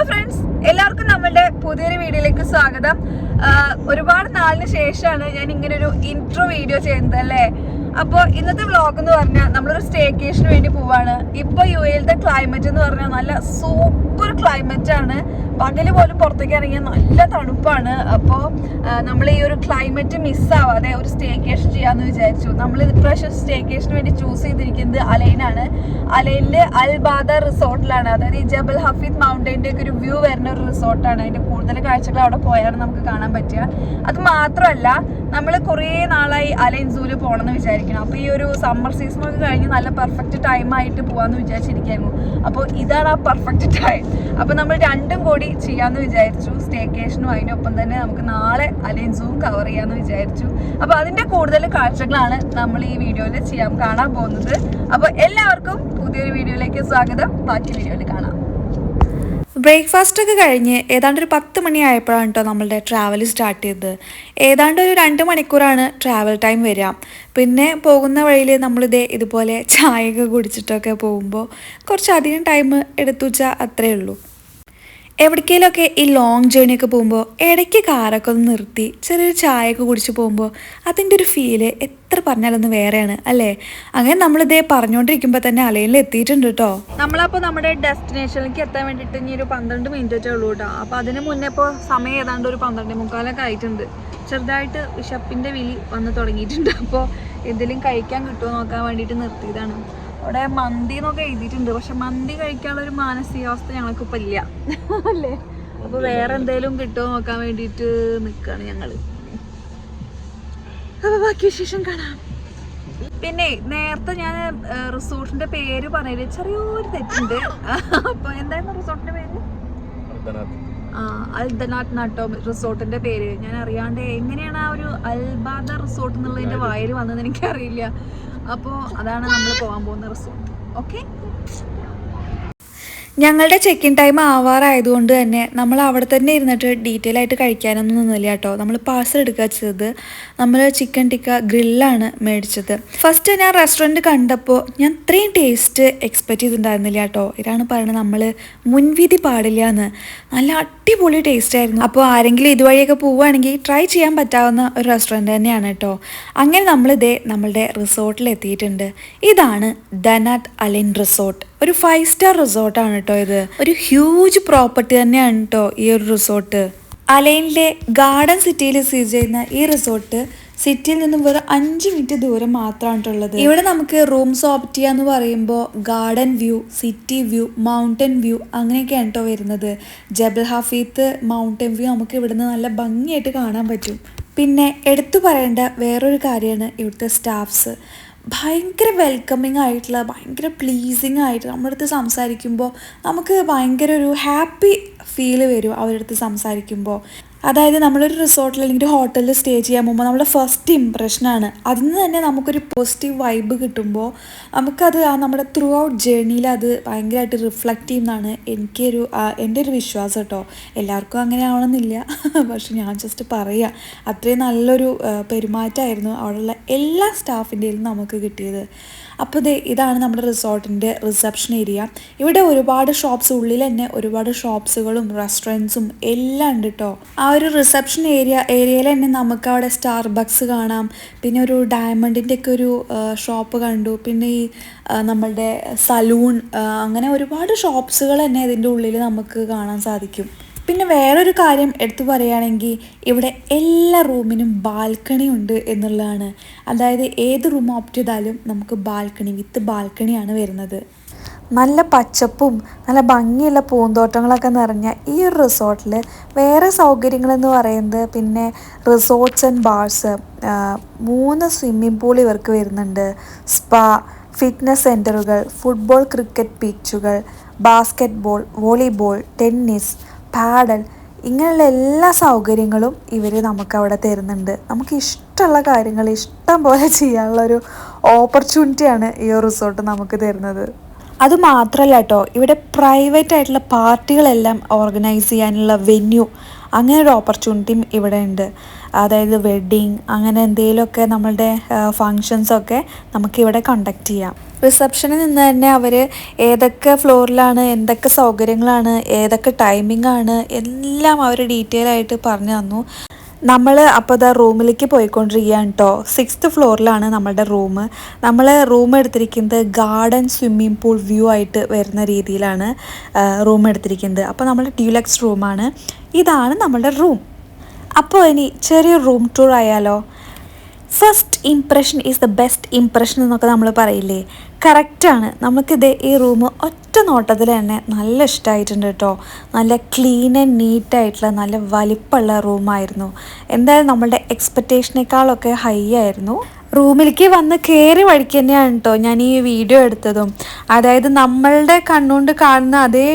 Hello friends, എല്ലാവർക്കും നമ്മളുടെ പുതിയൊരു വീഡിയോയിലേക്ക് സ്വാഗതം. ഒരുപാട് നാളിന് ശേഷമാണ് ഞാൻ ഇങ്ങനെ ഒരു ഇൻട്രോ വീഡിയോ ചെയ്യുന്നത് അല്ലേ. അപ്പോൾ ഇന്നത്തെ വ്ളോഗ് എന്ന് പറഞ്ഞാൽ നമ്മളൊരു സ്റ്റേക്കേഷന് വേണ്ടി പോവാണ്. ഇപ്പോൾ യുഎയിലത്തെ ക്ലൈമറ്റ് എന്ന് പറഞ്ഞാൽ നല്ല സൂപ്പർ ക്ലൈമറ്റ് ആണ്. പകല് പോലും പുറത്തേക്ക് ഇറങ്ങിയാൽ നല്ല തണുപ്പാണ്. അപ്പോൾ നമ്മൾ ഈ ഒരു ക്ലൈമറ്റ് മിസ്സാവാതെ ഒരു സ്റ്റേക്കേഷൻ ചെയ്യാമെന്ന് വിചാരിച്ചു. നമ്മൾ ഇപ്രാവശ്യം സ്റ്റേക്കേഷന് വേണ്ടി ചൂസ് ചെയ്തിരിക്കുന്നത് അലൈനാണ്. അലൈനിൽ അൽ ബാദ റിസോർട്ടിലാണ്. അതായത് ഈ ജബൽ ഹഫീദ് മൗണ്ടൈൻ്റെ ഒക്കെ ഒരു വ്യൂ വരുന്ന ഒരു റിസോർട്ടാണ്. അതിൻ്റെ കൂടുതൽ കാഴ്ചകൾ അവിടെ പോയാണ് നമുക്ക് കാണാൻ പറ്റുക. അത് മാത്രമല്ല, നമ്മൾ കുറേ നാളായി അലൈൻ സൂല് പോകണമെന്ന് വിചാരിക്കണം. അപ്പോൾ ഈ ഒരു സമ്മർ സീസണൊക്കെ കഴിഞ്ഞ് നല്ല പെർഫെക്റ്റ് ടൈമായിട്ട് പോകാമെന്ന് വിചാരിച്ചിരിക്കായിരുന്നു. അപ്പോൾ ഇതാണ് ആ പെർഫെക്റ്റ് ടൈം. അപ്പോൾ നമ്മൾ രണ്ടും കൂടി ചെയ്യാമെന്ന് വിചാരിച്ചു. സ്റ്റേക്കേഷനും അതിനൊപ്പം തന്നെ നമുക്ക് നാളെ അലൈൻ സൂവും കവർ ചെയ്യാമെന്ന് വിചാരിച്ചു. അപ്പോൾ അതിൻ്റെ കൂടുതൽ കാഴ്ചകളാണ് നമ്മൾ ഈ വീഡിയോയിൽ കാണാൻ പോകുന്നത്. അപ്പോൾ എല്ലാവർക്കും പുതിയൊരു വീഡിയോയിലേക്ക് സ്വാഗതം. ബാക്കി വീഡിയോയിൽ കാണാം. ബ്രേക്ക്ഫാസ്റ്റ് ഒക്കെ കഴിഞ്ഞ് ഏതാണ്ട് ഒരു 10 മണിയായപ്പോഴാണ് കേട്ടോ നമ്മളുടെ ട്രാവൽ സ്റ്റാർട്ട് ചെയ്തത്. ഏതാണ്ട് ഒരു 2 മണിക്കൂറാണ് ട്രാവൽ ടൈം വരിക. പിന്നെ പോകുന്ന വഴിയിൽ നമ്മളിതേ ഇതുപോലെ ചായയൊക്കെ കുടിച്ചിട്ടൊക്കെ പോകുമ്പോൾ കുറച്ചധികം ടൈം എടുത്തു വെച്ചാൽ അത്രയേ ഉള്ളൂ. എവിടേക്കെങ്കിലുമൊക്കെ ഈ ലോങ് ജേണിയൊക്കെ പോകുമ്പോൾ ഇടയ്ക്ക് കാറൊക്കെ ഒന്ന് നിർത്തി ചെറിയൊരു ചായയൊക്കെ കുടിച്ച് പോകുമ്പോൾ അതിൻ്റെ ഒരു ഫീല് എത്ര പറഞ്ഞാലൊന്ന് വേറെയാണ് അല്ലേ. അങ്ങനെ നമ്മളിതേ പറഞ്ഞുകൊണ്ടിരിക്കുമ്പോൾ തന്നെ അലൈനിൽ എത്തിയിട്ടുണ്ട് കേട്ടോ. നമ്മളപ്പോൾ നമ്മുടെ ഡെസ്റ്റിനേഷനിലേക്ക് എത്താൻ വേണ്ടിയിട്ട് ഇനി ഒരു 12 മിനിറ്റേ ഉള്ളൂ കേട്ടോ. അപ്പോൾ അതിന് മുന്നേ ഇപ്പോൾ സമയം ഏതാണ്ട് ഒരു 12:45 ആയിട്ടുണ്ട്. ചെറുതായിട്ട് വിശപ്പിൻ്റെ വിളി വന്ന് തുടങ്ങിയിട്ടുണ്ട്. അപ്പോൾ എന്തെങ്കിലും കഴിക്കാൻ കിട്ടുമോ നോക്കാൻ വേണ്ടിയിട്ട് നിർത്തിയതാണ്. അവിടെ മന്തി എന്നൊക്കെ എഴുതിയിട്ടുണ്ട്. പക്ഷെ മന്തി കഴിക്കാനുള്ള ഒരു മാനസികാവസ്ഥ ഞങ്ങൾക്കിപ്പോൾ ഇല്ല അല്ലേ. അപ്പോൾ വേറെ എന്തെങ്കിലും കിട്ടുമോ നോക്കാൻ വേണ്ടിയിട്ട് നിൽക്കുകയാണ് ഞങ്ങൾ. അപ്പോൾ ബാക്കി വിശേഷം കാണാം. പിന്നെ നേരത്തെ ഞാൻ റിസോർട്ടിന്റെ പേര് പറഞ്ഞതിൽ ചെറിയൊരു തെറ്റുണ്ട്. അപ്പോൾ എന്തായിരുന്നു റിസോർട്ടിന്റെ പേര്? അൽദനാത്ത് നാട്ടോ റിസോർട്ടിന്റെ പേര്. ഞാൻ അറിയാണ്ട് എങ്ങനെയാണ് ആ ഒരു അൽബാദ റിസോർട്ട് എന്നുള്ളതിന്റെ വായിൽ വന്നതെന്ന് എനിക്കറിയില്ല. അപ്പോൾ അതാണ് നമ്മൾ പോകാൻ പോകുന്ന റിസോർട്ട്. ഓക്കെ, ഞങ്ങളുടെ ചെക്ക് ഇൻ ടൈം ആവാറായതുകൊണ്ട് തന്നെ നമ്മൾ അവിടെ തന്നെ ഇരുന്നിട്ട് ഡീറ്റെയിൽ ആയിട്ട് കഴിക്കാനൊന്നും നിന്നില്ല കേട്ടോ. നമ്മൾ പാഴ്സൽ എടുക്കുക ചെയ്തത്. നമ്മൾ ചിക്കൻ ടിക്ക ഗ്രില്ലാണ് മേടിച്ചത്. ഫസ്റ്റ് ഞാൻ റെസ്റ്റോറൻറ്റ് കണ്ടപ്പോൾ ഞാൻ ഇത്രയും ടേസ്റ്റ് എക്സ്പെക്റ്റ് ചെയ്തിട്ടുണ്ടായിരുന്നില്ല കേട്ടോ. ഇതാണ് പറയുന്നത്, നമ്മൾ മുൻവിധി പാടില്ല എന്ന്. നല്ല അടിപൊളി ടേസ്റ്റ് ആയിരുന്നു. അപ്പോൾ ആരെങ്കിലും ഇതുവഴിയൊക്കെ പോവുകയാണെങ്കിൽ ട്രൈ ചെയ്യാൻ പറ്റാവുന്ന ഒരു റെസ്റ്റോറൻറ്റ് തന്നെയാണ് കേട്ടോ. അങ്ങനെ നമ്മളിതേ നമ്മളുടെ റിസോർട്ടിൽ എത്തിയിട്ടുണ്ട്. ഇതാണ് ദനാത്ത് അലൈൻ റിസോർട്ട്. ഒരു 5 സ്റ്റാർ റിസോർട്ടാണ് കേട്ടോ ഇത്. ഒരു ഹ്യൂജ് പ്രോപ്പർട്ടി തന്നെയാണ് കേട്ടോ ഈ ഒരു റിസോർട്ട്. അലൈനിലെ ഗാർഡൻ സിറ്റിയിൽ സ്ഥിതി ചെയ്യുന്ന ഈ റിസോർട്ട് സിറ്റിയിൽ നിന്നും വെറും 5 മിനിറ്റ് ദൂരം മാത്രമാണുള്ളത്. ഇവിടെ നമുക്ക് റൂംസ് ഓപ്റ്റ് ചെയ്യാന്ന് പറയുമ്പോൾ garden view, city view, mountain view അങ്ങനെയൊക്കെയാണ് കേട്ടോ വരുന്നത്. ജബൽ ഹഫീത്ത് മൗണ്ടൻ വ്യൂ നമുക്ക് ഇവിടുന്ന് നല്ല ഭംഗിയായിട്ട് കാണാൻ പറ്റും. പിന്നെ എടുത്തു പറയേണ്ട വേറൊരു കാര്യമാണ് ഇവിടുത്തെ സ്റ്റാഫ്സ്. ഭയങ്കര വെൽക്കമിങ് ആയിട്ടുള്ള, ഭയങ്കര പ്ലീസിങ് ആയിട്ട് നമ്മുടെ അടുത്ത് സംസാരിക്കുമ്പോൾ നമുക്ക് ഭയങ്കര ഒരു ഹാപ്പി ഫീല് വരും അവരുടെ അടുത്ത് സംസാരിക്കുമ്പോൾ. അതായത് നമ്മളൊരു റിസോർട്ടിൽ അല്ലെങ്കിൽ ഒരു ഹോട്ടലിൽ സ്റ്റേ ചെയ്യാൻ പോകുമ്പോൾ നമ്മുടെ ഫസ്റ്റ് ഇംപ്രഷനാണ്. അതിൽ നിന്ന് തന്നെ നമുക്കൊരു പോസിറ്റീവ് വൈബ് കിട്ടുമ്പോൾ നമുക്കത് നമ്മുടെ ത്രൂ ഔട്ട് ജേർണിയിൽ അത് ഭയങ്കരമായിട്ട് റിഫ്ലക്റ്റ് ചെയ്യുന്നതാണ് എൻ്റെ ഒരു വിശ്വാസം കേട്ടോ. എല്ലാവർക്കും അങ്ങനെ ആവണമെന്നില്ല, പക്ഷെ ഞാൻ ജസ്റ്റ് പറയുക, അത്രയും നല്ലൊരു പെരുമാറ്റമായിരുന്നു അവിടെയുള്ള എല്ലാ സ്റ്റാഫിൻ്റെയും നമുക്ക് കിട്ടിയത്. അപ്പോൾ ഇതാണ് നമ്മുടെ റിസോർട്ടിൻ്റെ റിസപ്ഷൻ ഏരിയ. ഇവിടെ ഒരുപാട് ഷോപ്സ്, ഉള്ളിൽ തന്നെ ഒരുപാട് ഷോപ്സുകളും റെസ്റ്റോറൻറ്റ്സും എല്ലാം ഉണ്ട് കേട്ടോ. ആ ഒരു റിസപ്ഷൻ ഏരിയയിൽ തന്നെ നമുക്ക് അവിടെ സ്റ്റാർബക്സ് കാണാം. പിന്നെ ഒരു ഡയമണ്ടിൻ്റെ ഒക്കെ ഒരു ഷോപ്പ് കണ്ടു. പിന്നെ ഈ നമ്മളുടെ സലൂൺ, അങ്ങനെ ഒരുപാട് ഷോപ്സുകൾ തന്നെ ഇതിൻ്റെ ഉള്ളിൽ നമുക്ക് കാണാൻ സാധിക്കും. പിന്നെ വേറൊരു കാര്യം എടുത്തു പറയുകയാണെങ്കിൽ ഇവിടെ എല്ലാ റൂമിനും ബാൽക്കണി ഉണ്ട് എന്നുള്ളതാണ്. അതായത് ഏത് റൂം ഓപ്റ്റ് ചെയ്താലും നമുക്ക് ബാൽക്കണി വിത്ത് ബാൽക്കണിയാണ് വരുന്നത്. നല്ല പച്ചപ്പും നല്ല ഭംഗിയുള്ള പൂന്തോട്ടങ്ങളൊക്കെ നിറഞ്ഞ ഈ ഒരു റിസോർട്ടിൽ വേറെ സൗകര്യങ്ങളെന്ന് പറയുന്നത് പിന്നെ resorts and bars, 3 swimming pool ഇവർക്ക് വരുന്നുണ്ട്, സ്പാ, ഫിറ്റ്നസ് സെൻറ്ററുകൾ, ഫുട്ബോൾ ക്രിക്കറ്റ് പിച്ചുകൾ, basket ball, volleyball, tennis, padel, ഇങ്ങനെയുള്ള എല്ലാ സൗകര്യങ്ങളും ഇവർ നമുക്കവിടെ തരുന്നുണ്ട്. നമുക്ക് ഇഷ്ടമുള്ള കാര്യങ്ങൾ ഇഷ്ടം പോലെ ചെയ്യാനുള്ളൊരു ഓപ്പർച്യൂണിറ്റിയാണ് ഈ ഒരു റിസോർട്ട് നമുക്ക് തരുന്നത്. അതുമാത്രമല്ല കേട്ടോ, ഇവിടെ പ്രൈവറ്റ് ആയിട്ടുള്ള പാർട്ടികളെല്ലാം ഓർഗനൈസ് ചെയ്യാനുള്ള വെന്യൂ, അങ്ങനെ ഒരു ഓപ്പർച്യൂണിറ്റിയും ഇവിടെ ഉണ്ട്. അതായത് വെഡ്ഡിങ് അങ്ങനെ എന്തെങ്കിലുമൊക്കെ നമ്മളുടെ ഫങ്ഷൻസൊക്കെ നമുക്കിവിടെ കണ്ടക്ട് ചെയ്യാം. റിസപ്ഷനിൽ നിന്ന് തന്നെ അവർ ഏതൊക്കെ ഫ്ലോറിലാണ്, എന്തൊക്കെ സൗകര്യങ്ങളാണ്, ഏതൊക്കെ ടൈമിംഗ് ആണ് എല്ലാം അവർ ഡീറ്റെയിൽ ആയിട്ട് പറഞ്ഞു തന്നു. നമ്മൾ അപ്പോൾ ഇതാ റൂമിലേക്ക് പോയിക്കൊണ്ടിരിക്കുകയാണ് കേട്ടോ. 6th ഫ്ലോറിലാണ് നമ്മളുടെ റൂം. നമ്മൾ റൂം എടുത്തിരിക്കുന്നത് ഗാർഡൻ സ്വിമ്മിംഗ് പൂൾ വ്യൂ ആയിട്ട് വരുന്ന രീതിയിലാണ് റൂം എടുത്തിരിക്കുന്നത്. അപ്പോൾ നമ്മൾ ഡ്യൂലക്സ് റൂമാണ്. ഇതാണ് നമ്മളുടെ റൂം. അപ്പോൾ ഇനി ചെറിയൊരു റൂം ടൂർ ആയാലോ? First impression is the best impression എന്നൊക്കെ നമ്മൾ പറയില്ലേ, കറക്റ്റാണ്. നമുക്കിത് ഈ റൂം ഒറ്റ നോട്ടത്തിൽ തന്നെ നല്ല ഇഷ്ടമായിട്ടുണ്ട് കേട്ടോ. നല്ല ക്ലീൻ ആൻഡ് നീറ്റായിട്ടുള്ള നല്ല വലിപ്പമുള്ള റൂമായിരുന്നു. എന്തായാലും നമ്മളുടെ എക്സ്പെക്റ്റേഷനേക്കാളൊക്കെ ഹൈ ആയിരുന്നു. റൂമിലേക്ക് വന്ന് കയറി വഴിക്ക് തന്നെയാണ് കേട്ടോ ഞാൻ ഈ വീഡിയോ എടുത്തതും. അതായത് നമ്മളുടെ കണ്ണുകൊണ്ട് കാണുന്ന അതേ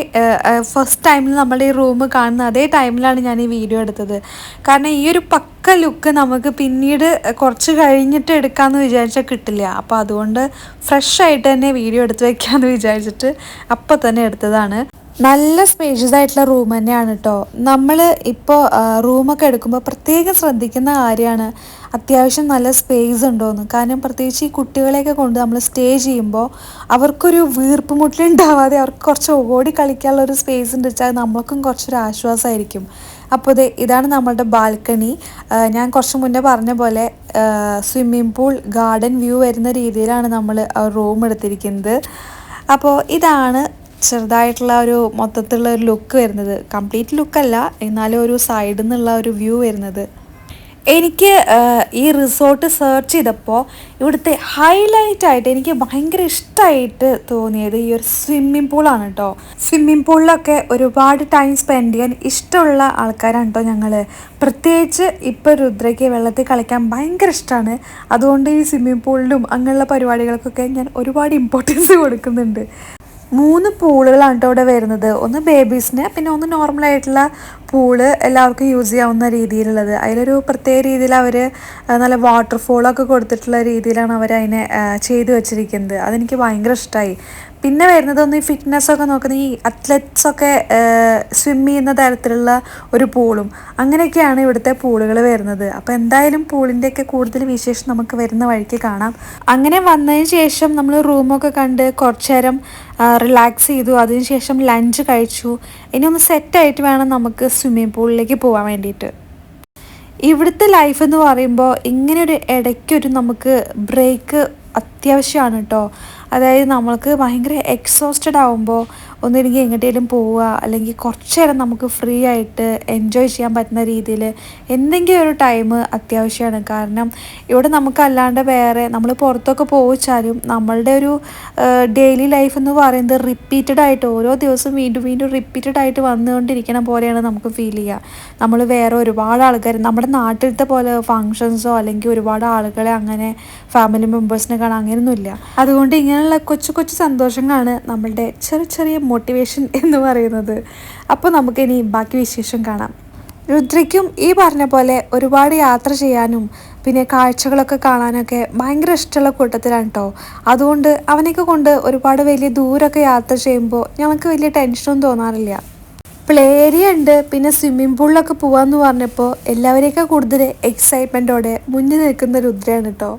ഫസ്റ്റ് ടൈമിൽ നമ്മളുടെ ഈ റൂം കാണുന്ന അതേ ടൈമിലാണ് ഞാൻ ഈ വീഡിയോ എടുത്തത്. കാരണം ഈ ഒരു പക്ക ലുക്ക് നമുക്ക് പിന്നീട് കുറച്ച് കഴിഞ്ഞിട്ട് എടുക്കാമെന്ന് വിചാരിച്ചാൽ കിട്ടില്ല. അപ്പോൾ അതുകൊണ്ട് ഫ്രഷ് ആയിട്ട് തന്നെ വീഡിയോ എടുത്ത് വെക്കാമെന്ന് വിചാരിച്ചിട്ട് അപ്പോൾ തന്നെ എടുത്തതാണ്. നല്ല സ്പേഷ്യസ് ആയിട്ടുള്ള റൂം തന്നെയാണ് കേട്ടോ. നമ്മൾ ഇപ്പോൾ റൂമൊക്കെ എടുക്കുമ്പോൾ പ്രത്യേകം ശ്രദ്ധിക്കുന്ന കാര്യമാണ് അത്യാവശ്യം നല്ല സ്പേസ് ഉണ്ടോയെന്ന്. കാരണം പ്രത്യേകിച്ച് ഈ കുട്ടികളെയൊക്കെ കൊണ്ട് നമ്മൾ സ്റ്റേ ചെയ്യുമ്പോൾ അവർക്കൊരു വീർപ്പ് മുട്ടലുണ്ടാവാതെ അവർക്ക് കുറച്ച് ഓടി കളിക്കാനുള്ള ഒരു സ്പേസ് ഉണ്ട് വെച്ചാൽ നമ്മൾക്കും കുറച്ചൊരു ആശ്വാസമായിരിക്കും. അപ്പോൾ ഇതാണ് നമ്മളുടെ ബാൽക്കണി. ഞാൻ കുറച്ച് മുന്നേ പറഞ്ഞ പോലെ സ്വിമ്മിംഗ് പൂൾ ഗാർഡൻ വ്യൂ വരുന്ന രീതിയിലാണ് നമ്മൾ റൂം എടുത്തിരിക്കുന്നത്. അപ്പോൾ ഇതാണ് ചെറുതായിട്ടുള്ള ഒരു മൊത്തത്തിലുള്ള ഒരു ലുക്ക് വരുന്നത്. കംപ്ലീറ്റ് ലുക്കല്ല, എന്നാലും ഒരു സൈഡിൽ നിന്നുള്ള ഒരു വ്യൂ വരുന്നത്. എനിക്ക് ഈ റിസോർട്ട് സെർച്ച് ചെയ്തപ്പോൾ ഇവിടുത്തെ ഹൈലൈറ്റായിട്ട് എനിക്ക് ഭയങ്കര ഇഷ്ടമായിട്ട് തോന്നിയത് ഈ ഒരു സ്വിമ്മിംഗ് പൂളാണ് കേട്ടോ. സ്വിമ്മിംഗ് പൂളിലൊക്കെ ഒരുപാട് ടൈം സ്പെൻഡ് ചെയ്യാൻ ഇഷ്ടമുള്ള ആൾക്കാരാണ് കേട്ടോ ഞങ്ങൾ. പ്രത്യേകിച്ച് ഇപ്പോൾ രുദ്രയ്ക്ക് വെള്ളത്തിൽ കളിക്കാൻ ഭയങ്കര ഇഷ്ടമാണ്. അതുകൊണ്ട് ഈ സ്വിമ്മിംഗ് പൂളിലും അങ്ങനെയുള്ള പരിപാടികൾക്കൊക്കെ ഞാൻ ഒരുപാട് ഇമ്പോർട്ടൻസ് കൊടുക്കുന്നുണ്ട്. 3 പൂളുകളാണ് കേട്ടോ ഇവിടെ വരുന്നത്. ഒന്ന് ബേബീസിന്, പിന്നെ ഒന്ന് നോർമലായിട്ടുള്ള പൂള് എല്ലാവർക്കും യൂസ് ചെയ്യാവുന്ന രീതിയിലുള്ളത്. അതിലൊരു പ്രത്യേക രീതിയിൽ അവർ നല്ല വാട്ടർഫോളൊക്കെ കൊടുത്തിട്ടുള്ള രീതിയിലാണ് അവർ അതിനെ ചെയ്തു വെച്ചിരിക്കുന്നത്. അതെനിക്ക് ഭയങ്കര ഇഷ്ടമായി. പിന്നെ വരുന്നത് ഒന്ന് ഈ ഫിറ്റ്നസ്സൊക്കെ നോക്കുന്ന ഈ അത്ലറ്റ്സൊക്കെ സ്വിം ചെയ്യുന്ന തരത്തിലുള്ള ഒരു പൂളും അങ്ങനെയൊക്കെയാണ് ഇവിടുത്തെ പൂളുകൾ വരുന്നത്. അപ്പോൾ എന്തായാലും പൂളിൻ്റെയൊക്കെ കൂടുതൽ വിശേഷം നമുക്ക് വരുന്ന വഴിക്ക് കാണാം. അങ്ങനെ വന്നതിന് ശേഷം നമ്മൾ റൂമൊക്കെ കണ്ട് കുറച്ച് നേരം റിലാക്സ് ചെയ്തു. അതിനുശേഷം ലഞ്ച് കഴിച്ചു. ഇനി ഒന്ന് സെറ്റായിട്ട് വേണം നമുക്ക് സ്വിമ്മിംഗ് പൂളിലേക്ക് പോകാൻ വേണ്ടിയിട്ട്. ഇവിടുത്തെ ലൈഫ് എന്ന് പറയുമ്പോൾ ഇങ്ങനെയൊരു ഇടയ്ക്കൊരു നമുക്ക് ബ്രേക്ക് അത്യാവശ്യമാണ് കേട്ടോ. അതായത് നമ്മൾക്ക് ഭയങ്കര എക്സോസ്റ്റഡ് ആകുമ്പോൾ ഒന്നില്ലെങ്കിൽ എങ്ങോട്ടേലും പോവുക, അല്ലെങ്കിൽ കുറച്ച് നേരം നമുക്ക് ഫ്രീ ആയിട്ട് എൻജോയ് ചെയ്യാൻ പറ്റുന്ന രീതിയിൽ എന്തെങ്കിലും ഒരു ടൈം അത്യാവശ്യമാണ്. കാരണം ഇവിടെ നമുക്കല്ലാണ്ട് വേറെ നമ്മൾ പുറത്തൊക്കെ പോയിച്ചാലും നമ്മളുടെ ഒരു ഡെയിലി ലൈഫ് എന്ന് പറയുന്നത് റിപ്പീറ്റഡ് ആയിട്ട് ഓരോ ദിവസവും വീണ്ടും വീണ്ടും റിപ്പീറ്റഡ് ആയിട്ട് വന്നുകൊണ്ടിരിക്കണ പോലെയാണ് നമുക്ക് ഫീൽ ചെയ്യുക. നമ്മൾ വേറെ ഒരുപാട് ആൾക്കാർ നമ്മുടെ നാട്ടിലത്തെ പോലെ ഫങ്ഷൻസോ അല്ലെങ്കിൽ ഒരുപാട് ആളുകളെ അങ്ങനെ ഫാമിലി മെമ്പേഴ്സിനെ കാണാൻ അങ്ങനെയൊന്നുമില്ല. അതുകൊണ്ട് ഇങ്ങനെയുള്ള കൊച്ചു കൊച്ചു സന്തോഷങ്ങളാണ് നമ്മളുടെ ചെറിയ ചെറിയ മോട്ടിവേഷൻ എന്ന് പറയുന്നത്. അപ്പോൾ നമുക്കിനി ബാക്കി വിശേഷം കാണാം. രുദ്രയ്ക്കും ഈ പറഞ്ഞ പോലെ ഒരുപാട് യാത്ര ചെയ്യാനും പിന്നെ കാഴ്ചകളൊക്കെ കാണാനൊക്കെ ഭയങ്കര ഇഷ്ടമുള്ള കൂട്ടത്തിലാണ് കേട്ടോ. അതുകൊണ്ട് അവനെയൊക്കെ കൊണ്ട് ഒരുപാട് വലിയ ദൂരമൊക്കെ യാത്ര ചെയ്യുമ്പോൾ ഞങ്ങൾക്ക് വലിയ ടെൻഷനൊന്നും തോന്നാറില്ല. പ്ലേ ഏരിയ ഉണ്ട്, പിന്നെ സ്വിമ്മിംഗ് പൂളിലൊക്കെ പോകാമെന്ന് പറഞ്ഞപ്പോൾ എല്ലാവരെയൊക്കെ കൂടുതൽ എക്സൈറ്റ്മെൻറ്റോടെ മുന്നിൽ നിൽക്കുന്ന രുദ്രയാണ് കേട്ടോ.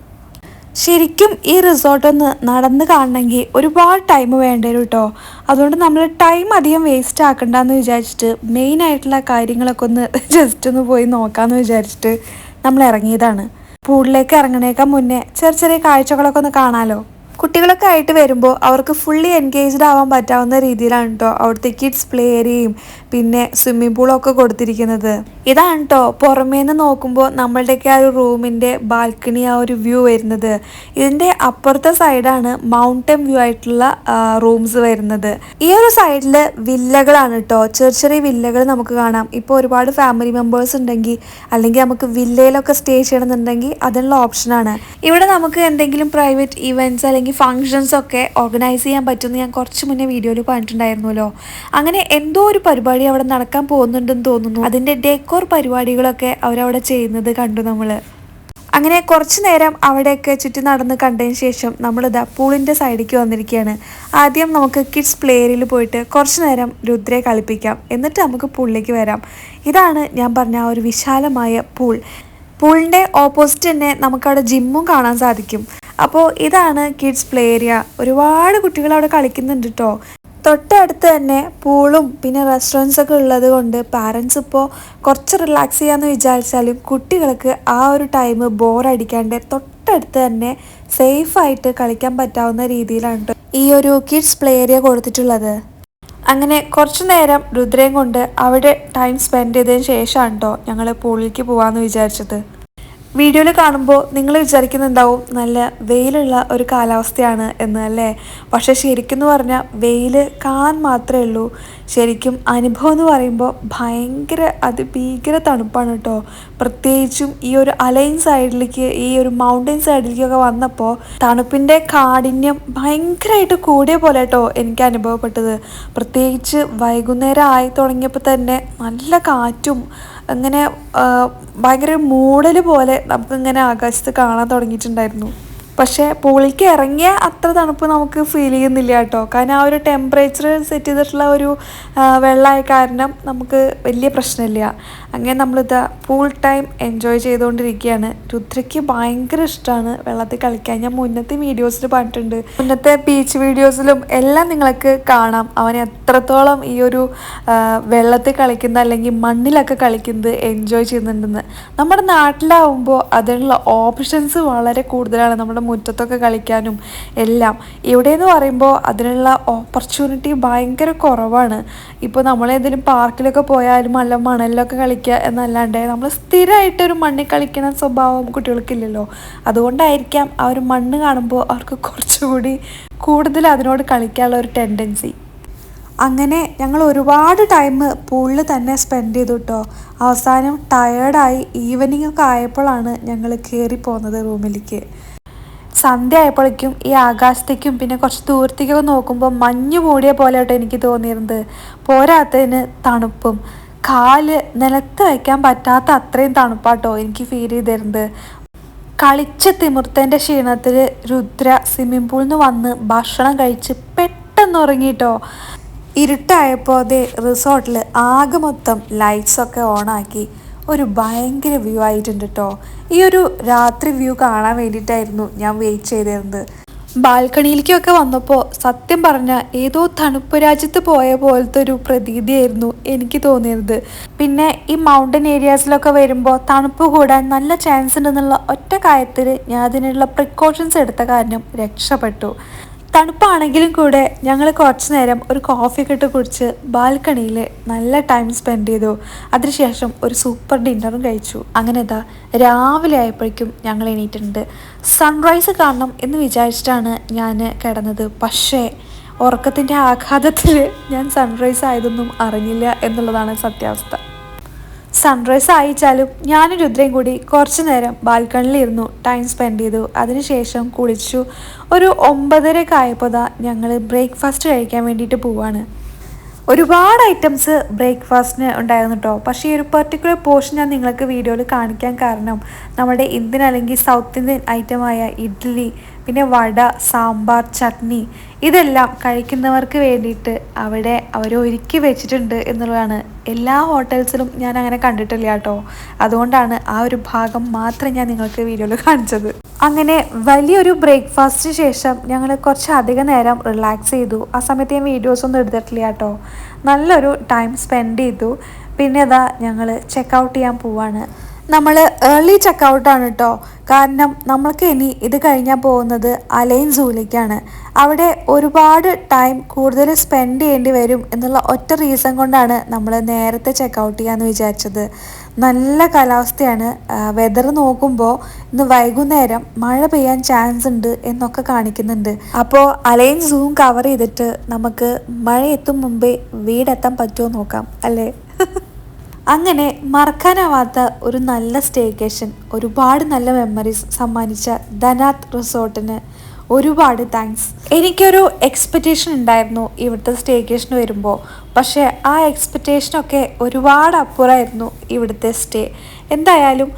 ശരിക്കും ഈ റിസോർട്ടൊന്ന് നടന്ന് കാണണമെങ്കിൽ ഒരുപാട് ടൈം വേണ്ടി വരും കേട്ടോ. അതുകൊണ്ട് നമ്മൾ ടൈം അധികം വേസ്റ്റ് ആക്കണ്ടെന്ന് വിചാരിച്ചിട്ട് മെയിനായിട്ടുള്ള കാര്യങ്ങളൊക്കെ ഒന്ന് ജസ്റ്റ് ഒന്ന് പോയി നോക്കാമെന്ന് വിചാരിച്ചിട്ട് നമ്മൾ ഇറങ്ങിയതാണ്. പൂളിലേക്ക് ഇറങ്ങണേക്കാൾ മുന്നേ ചെറിയ ചെറിയ കാഴ്ചകളൊക്കെ ഒന്ന് കാണാമല്ലോ. കുട്ടികളൊക്കെ ആയിട്ട് വരുമ്പോൾ അവർക്ക് ഫുള്ളി എൻഗേജ്ഡ് ആവാൻ പറ്റാവുന്ന രീതിയിലാണ് കേട്ടോ അവിടുത്തെ കിഡ്സ് പ്ലേ ഏരിയയും പിന്നെ സ്വിമ്മിംഗ് പൂളൊക്കെ കൊടുത്തിരിക്കുന്നത്. ഇതാണ് കേട്ടോ പുറമേ നിന്ന് നോക്കുമ്പോൾ നമ്മളുടെയൊക്കെ ആ ഒരു റൂമിൻ്റെ ബാൽക്കണി ആ ഒരു വ്യൂ വരുന്നത്. ഇതിൻ്റെ അപ്പുറത്തെ സൈഡാണ് മൗണ്ടൻ വ്യൂ ആയിട്ടുള്ള റൂംസ് വരുന്നത്. ഈ ഒരു സൈഡിൽ വില്ലകളാണ് കേട്ടോ, ചെറിയ ചെറിയ വില്ലകൾ നമുക്ക് കാണാം. ഇപ്പോൾ ഒരുപാട് ഫാമിലി മെമ്പേഴ്സ് ഉണ്ടെങ്കിൽ അല്ലെങ്കിൽ നമുക്ക് വില്ലയിലൊക്കെ സ്റ്റേ ചെയ്യണമെന്നുണ്ടെങ്കിൽ അതിനുള്ള ഓപ്ഷനാണ്. ഇവിടെ നമുക്ക് എന്തെങ്കിലും പ്രൈവറ്റ് ഇവൻറ്റ്സ് അല്ലെങ്കിൽ ഫങ്ഷൻസ് ഒക്കെ ഓർഗനൈസ് ചെയ്യാൻ പറ്റുമെന്ന് ഞാൻ കുറച്ച് മുന്നേ വീഡിയോയിൽ പറഞ്ഞിട്ടുണ്ടായിരുന്നല്ലോ. അങ്ങനെ എന്തോ ഒരു പരിപാടി അവിടെ നടക്കാൻ പോകുന്നുണ്ടെന്ന് തോന്നുന്നു. അതിൻ്റെ ഡെക്കോർ പരിപാടികളൊക്കെ അവരവിടെ ചെയ്യുന്നത് കണ്ടു നമ്മൾ. അങ്ങനെ കുറച്ച് നേരം അവിടെയൊക്കെ ചുറ്റി നടന്ന് കണ്ടതിന് ശേഷം നമ്മളിതാ പൂളിൻ്റെ സൈഡിലേക്ക് വന്നിരിക്കുകയാണ്. ആദ്യം നമുക്ക് കിഡ്സ് പ്ലേ ഏരിയയിൽ പോയിട്ട് കുറച്ച് നേരം രുദ്രയെ കളിപ്പിക്കാം, എന്നിട്ട് നമുക്ക് പൂളിലേക്ക് വരാം. ഇതാണ് ഞാൻ പറഞ്ഞ ആ ഒരു വിശാലമായ പൂൾ. പൂളിൻ്റെ ഓപ്പോസിറ്റ് തന്നെ നമുക്കവിടെ ജിമ്മും കാണാൻ സാധിക്കും. അപ്പോൾ ഇതാണ് കിഡ്സ് പ്ലേ ഏരിയ. ഒരുപാട് കുട്ടികൾ അവിടെ കളിക്കുന്നുണ്ട് കേട്ടോ. തൊട്ടടുത്ത് തന്നെ പൂളും പിന്നെ റെസ്റ്റോറൻറ്റ്സ് ഒക്കെ ഉള്ളത് കൊണ്ട് പാരൻസ് ഇപ്പോൾ കുറച്ച് റിലാക്സ് ചെയ്യാമെന്ന് വിചാരിച്ചാലും കുട്ടികൾക്ക് ആ ഒരു ടൈം ബോറടിക്കാണ്ട് തൊട്ടടുത്ത് തന്നെ സേഫായിട്ട് കളിക്കാൻ പറ്റാവുന്ന രീതിയിലാണ് ഈ ഒരു കിഡ്സ് പ്ലേ ഏരിയ കൊടുത്തിട്ടുള്ളത്. അങ്ങനെ കുറച്ചു നേരം രുദ്രയും കൊണ്ട് അവിടെ ടൈം സ്പെൻഡ് ചെയ്തതിന് ശേഷമാണ് കേട്ടോ ഞങ്ങൾ പൂളിലേക്ക് പോകാമെന്ന് വിചാരിച്ചത്. വീഡിയോയിൽ കാണുമ്പോൾ നിങ്ങൾ വിചാരിക്കുന്നുണ്ടാവും നല്ല വെയിലുള്ള ഒരു കാലാവസ്ഥയാണ് എന്ന് അല്ലേ. പക്ഷെ ശരിക്കും പറഞ്ഞാൽ വെയിൽ കാണാൻ മാത്രമേ ഉള്ളൂ. ശരിക്കും അനുഭവം എന്ന് പറയുമ്പോൾ ഭയങ്കര അതിഭീകര തണുപ്പാണ് കേട്ടോ. പ്രത്യേകിച്ചും ഈ ഒരു അലൈൻ സൈഡിലേക്ക് ഈ ഒരു മൗണ്ടൻ സൈഡിലേക്കൊക്കെ വന്നപ്പോൾ തണുപ്പിൻ്റെ കാഠിന്യം ഭയങ്കരമായിട്ട് കൂടിയ പോലെ കേട്ടോ എനിക്ക് അനുഭവപ്പെട്ടത്. പ്രത്യേകിച്ച് വൈകുന്നേരം ആയി തുടങ്ങിയപ്പോൾ തന്നെ നല്ല കാറ്റും അങ്ങനെ ഭയങ്കര മൂടൽ പോലെ നമുക്കിങ്ങനെ ആകാശത്ത് കാണാൻ തുടങ്ങിയിട്ടുണ്ടായിരുന്നു. പക്ഷേ പൂളിലേക്ക് ഇറങ്ങിയ അത്ര തണുപ്പ് നമുക്ക് ഫീൽ ചെയ്യുന്നില്ല കേട്ടോ. കാരണം ആ ഒരു ടെമ്പറേച്ചർ സെറ്റ് ചെയ്തിട്ടുള്ള ഒരു വെള്ളമായ കാരണം നമുക്ക് വലിയ പ്രശ്നമില്ല. അങ്ങനെ നമ്മളിതാ പൂൾ ടൈം എൻജോയ് ചെയ്തുകൊണ്ടിരിക്കുകയാണ്. രുദ്രയ്ക്ക് ഭയങ്കര ഇഷ്ടമാണ് വെള്ളത്തിൽ കളിക്കാൻ. ഞാൻ മുന്നത്തെ വീഡിയോസിൽ പറഞ്ഞിട്ടുണ്ട്, മുന്നത്തെ ബീച്ച് വീഡിയോസിലും എല്ലാം നിങ്ങൾക്ക് കാണാം അവൻ എത്രത്തോളം ഈ ഒരു വെള്ളത്തിൽ കളിക്കുന്ന അല്ലെങ്കിൽ മണ്ണിലൊക്കെ കളിക്കുന്നത് എൻജോയ് ചെയ്യുന്നുണ്ടെന്ന്. നമ്മുടെ നാട്ടിലാവുമ്പോൾ അതിനുള്ള ഓപ്ഷൻസ് വളരെ കൂടുതലാണ്, നമ്മുടെ മുറ്റത്തൊക്കെ കളിക്കാനും എല്ലാം. ഇവിടെയെന്ന് പറയുമ്പോൾ അതിനുള്ള ഓപ്പർച്യൂണിറ്റി ഭയങ്കര കുറവാണ്. ഇപ്പോൾ നമ്മളേതെങ്കിലും പാർക്കിലൊക്കെ പോയാലും അല്ല മണലിലൊക്കെ കളിക്കുക എന്നല്ലാണ്ട് നമ്മൾ സ്ഥിരമായിട്ടൊരു മണ്ണിൽ കളിക്കുന്ന സ്വഭാവം കുട്ടികൾക്കില്ലല്ലോ. അതുകൊണ്ടായിരിക്കാം ആ ഒരു മണ്ണ് കാണുമ്പോൾ അവർക്ക് കുറച്ചുകൂടി കൂടുതൽ അതിനോട് കളിക്കാനുള്ള ഒരു ടെൻഡൻസി. അങ്ങനെ ഞങ്ങൾ ഒരുപാട് ടൈം പൂളിൽ തന്നെ സ്പെൻഡ് ചെയ്തു കേട്ടോ. അവസാനം ടയേർഡായി ഈവനിങ് ഒക്കെ ആയപ്പോഴാണ് ഞങ്ങൾ കയറി പോകുന്നത് റൂമിലേക്ക്. സന്ധ്യ ആയപ്പോഴേക്കും ഈ ആകാശത്തേക്കും പിന്നെ കുറച്ച് ദൂരത്തേക്കൊക്കെ നോക്കുമ്പോൾ മഞ്ഞ് മൂടിയ പോലെ കേട്ടോ എനിക്ക് തോന്നിയിരുന്നത്. പോരാത്തതിന് തണുപ്പും കാല് നിലത്ത് വയ്ക്കാൻ പറ്റാത്ത അത്രയും തണുപ്പാട്ടോ എനിക്ക് ഫീൽ ചെയ്തിരുന്നത്. കളിച്ച് തിമിർത്തതിൻ്റെ ക്ഷീണത്തിൽ രുദ്ര സ്വിമ്മിംഗ് പൂളിൽ നിന്ന് വന്ന് ഭക്ഷണം കഴിച്ച് പെട്ടെന്ന് ഉറങ്ങിട്ടോ. ഇരുട്ടായപ്പോൾ അതേ റിസോർട്ടിൽ ആകെ മൊത്തം ലൈറ്റ്സൊക്കെ ഓണാക്കി ഒരു ഭയങ്കര വ്യൂ ആയിട്ടുണ്ട് കേട്ടോ. ഈ ഒരു രാത്രി വ്യൂ കാണാൻ വേണ്ടിയിട്ടായിരുന്നു ഞാൻ വെയിറ്റ് ചെയ്തിരുന്നത്. ബാൽക്കണിയിലേക്കൊക്കെ വന്നപ്പോൾ സത്യം പറഞ്ഞാൽ ഏതോ തണുപ്പ് രാജ്യത്ത് പോയ പോലത്തെ ഒരു പ്രതീതിയായിരുന്നു എനിക്ക് തോന്നിയത്. പിന്നെ ഈ മൗണ്ടൻ ഏരിയാസിലൊക്കെ വരുമ്പോൾ തണുപ്പ് കൂടാൻ നല്ല ചാൻസ് ഉണ്ടെന്നുള്ള ഒറ്റ കാര്യത്തിൽ ഞാൻ അതിനുള്ള പ്രിക്കോഷൻസ് എടുത്ത കാരണം രക്ഷപ്പെട്ടു. തണുപ്പാണെങ്കിലും കൂടെ ഞങ്ങൾ കുറച്ച് നേരം ഒരു കോഫിയൊക്കെ ഇട്ട് കുടിച്ച് ബാൽക്കണിയിൽ നല്ല ടൈം സ്പെൻഡ് ചെയ്തു. അതിനുശേഷം ഒരു സൂപ്പർ ഡിന്നറും കഴിച്ചു. അങ്ങനെ ഇതാ രാവിലെ ആയപ്പോഴേക്കും ഞങ്ങൾ എണീറ്റിട്ടുണ്ട്. സൺറൈസ് കാണണം എന്ന് വിചാരിച്ചിട്ടാണ് ഞാൻ കിടന്നത്. പക്ഷേ ഉറക്കത്തിൻ്റെ ആഘാതത്തിൽ ഞാൻ സൺറൈസ് ആയതൊന്നും അറിഞ്ഞില്ല എന്നുള്ളതാണ് സത്യാവസ്ഥ. സൺറൈസ് അയച്ചാലും ഞാനും രുദ്രയും കൂടി കുറച്ച് നേരം ബാൽക്കണിലിരുന്നു ടൈം സ്പെൻഡ് ചെയ്തു. അതിനുശേഷം കുളിച്ചു. ഒരു 9:30 ആയപ്പോൾ ഞങ്ങൾ ബ്രേക്ക്ഫാസ്റ്റ് കഴിക്കാൻ വേണ്ടിയിട്ട് പോവാണ്. ഒരുപാട് ഐറ്റംസ് ബ്രേക്ക്ഫാസ്റ്റിന് ഉണ്ടായിരുന്നു കേട്ടോ. പക്ഷേ ഈ ഒരു പെർട്ടിക്കുലർ പോർഷൻ ഞാൻ നിങ്ങൾക്ക് വീഡിയോയിൽ കാണിക്കാൻ കാരണം നമ്മുടെ ഇന്ത്യൻ അല്ലെങ്കിൽ സൗത്ത് ഇന്ത്യൻ ഐറ്റമായ ഇഡ്ഡലി, പിന്നെ വട, സാമ്പാർ, ചട്നി ഇതെല്ലാം കഴിക്കുന്നവർക്ക് വേണ്ടിയിട്ട് അവിടെ അവർ ഒരുക്കി വെച്ചിട്ടുണ്ട് എന്നുള്ളതാണ്. എല്ലാ ഹോട്ടൽസിലും ഞാൻ അങ്ങനെ കണ്ടിട്ടില്ല കേട്ടോ. അതുകൊണ്ടാണ് ആ ഒരു ഭാഗം മാത്രം ഞാൻ നിങ്ങൾക്ക് വീഡിയോയിൽ കാണിച്ചത്. അങ്ങനെ വലിയൊരു ബ്രേക്ക്ഫാസ്റ്റിന് ശേഷം ഞങ്ങൾ കുറച്ച് അധികം നേരം റിലാക്സ് ചെയ്തു. ആ സമയത്ത് ഞാൻ വീഡിയോസൊന്നും എടുത്തിട്ടില്ല കേട്ടോ. നല്ലൊരു ടൈം സ്പെൻഡ് ചെയ്തു. പിന്നെ ഇതാ ഞങ്ങൾ ചെക്കൗട്ട് ചെയ്യാൻ പോവാണ്. നമ്മൾ ഏർലി ചെക്കൗട്ടാണ് കേട്ടോ. കാരണം നമ്മൾക്ക് ഇനി ഇത് കഴിഞ്ഞാൽ പോകുന്നത് അലൈൻ സൂയിലേക്കാണ്. അവിടെ ഒരുപാട് ടൈം കൂടുതൽ സ്പെൻഡ് ചെയ്യേണ്ടി വരും എന്നുള്ള ഒറ്റ റീസൺ കൊണ്ടാണ് നമ്മൾ നേരത്തെ ചെക്കൗട്ട് ചെയ്യാമെന്ന് വിചാരിച്ചത്. നല്ല കാലാവസ്ഥയാണ്. വെതർ നോക്കുമ്പോൾ ഇന്ന് വൈകുന്നേരം മഴ പെയ്യാൻ ചാൻസ് ഉണ്ട് എന്നൊക്കെ കാണിക്കുന്നുണ്ട്. അപ്പോൾ അലൈൻ സൂം കവർ ചെയ്തിട്ട് നമുക്ക് മഴ എത്തും മുമ്പേ വീടെത്താൻ പറ്റുമോ നോക്കാം അല്ലേ. അങ്ങനെ മറക്കാനാവാത്ത ഒരു നല്ല സ്റ്റേക്കേഷൻ, ഒരുപാട് നല്ല മെമ്മറീസ് സമ്മാനിച്ച ധനാത് റിസോർട്ടിന് ഒരുപാട് താങ്ക്സ്. എനിക്കൊരു എക്സ്പെക്റ്റേഷൻ ഉണ്ടായിരുന്നു ഇവിടുത്തെ സ്റ്റേക്കേഷന് വരുമ്പോൾ. പക്ഷേ ആ എക്സ്പെക്റ്റേഷനൊക്കെ ഒരുപാട് അപ്പുറമായിരുന്നു ഇവിടുത്തെ സ്റ്റേ. എന്തായാലും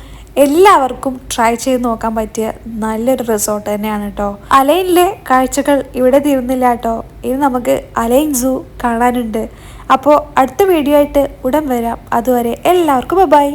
എല്ലാവർക്കും ട്രൈ ചെയ്ത് നോക്കാൻ പറ്റിയ നല്ലൊരു റിസോർട്ട് തന്നെയാണ് കേട്ടോ. അലൈനിലെ കാഴ്ചകൾ ഇവിടെ തീർന്നില്ല കേട്ടോ. ഇനി നമുക്ക് അലൈൻ സൂ കാണാനുണ്ട്. അപ്പോൾ അടുത്ത വീഡിയോ ആയിട്ട് ഉടൻ വരാം. അതുവരെ എല്ലാവർക്കും ബൈ.